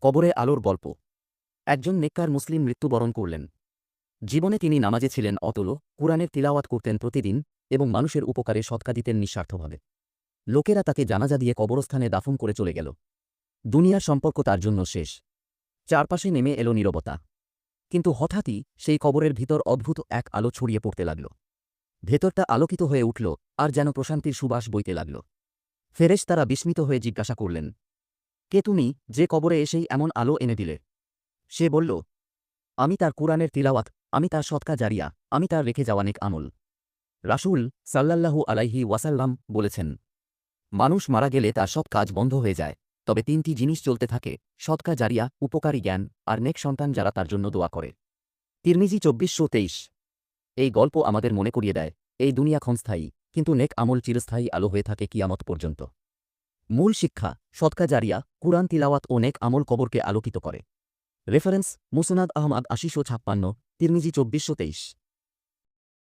কবরে আলোর গল্প। একজন নেককার মুসলিম মৃত্যুবরণ করলেন। জীবনে তিনি নামাজে ছিলেন অতল, কুরআনের তিলাওয়াত করতেন প্রতিদিন এবং মানুষের উপকারে সদকা দিতেন নিঃস্বার্থভাবে। লোকেরা তাকে জানাজা দিয়ে কবরস্থানে দাফন করে চলে গেল। দুনিয়ার সম্পর্ক তার জন্য শেষ। চারপাশে নেমে এলো নীরবতা। কিন্তু হঠাৎই সেই কবরের ভিতর অদ্ভুত এক আলো ছড়িয়ে পড়তে লাগল। ভেতরটা আলোকিত হয়ে উঠল, আর যেন প্রশান্তির সুবাস বইতে লাগল। ফেরেশতারা বিস্মিত হয়ে জিজ্ঞাসা করলেন, কে তুমি, যে কবরে এসেই এমন আলো এনে দিলে? সে বলল, আমি তার কুরআনের তিলাওয়াত, আমি তার সদকা জারিয়া, আমি তার রেখে যাওয়া নেক আমল। রাসূল সাল্লাল্লাহু আলাইহি ওয়াসাল্লাম বলেছেন, মানুষ মারা গেলে তার সব কাজ বন্ধ হয়ে যায়, তবে তিনটি জিনিস চলতে থাকে: সদকা জারিয়া, উপকারী জ্ঞান, আর নেক সন্তান যারা তার জন্য দোয়া করে। তিরমিজি ২৪২৩। এই গল্প আমাদের মনে করিয়ে দেয়, এই দুনিয়া ক্ষণস্থায়ী, কিন্তু নেক আমল চিরস্থায়ী আলো হয়ে থাকে কিয়ামত পর্যন্ত। মূল শিক্ষা: সদকা জারিয়া, কুরআন তিলাওয়াত ও নেক আমল কবরকে আলোকিত করে। রেফারেন্স: মুসনাদ আহমদ ৮০৫৬, তিরমিজি ২৪২৩।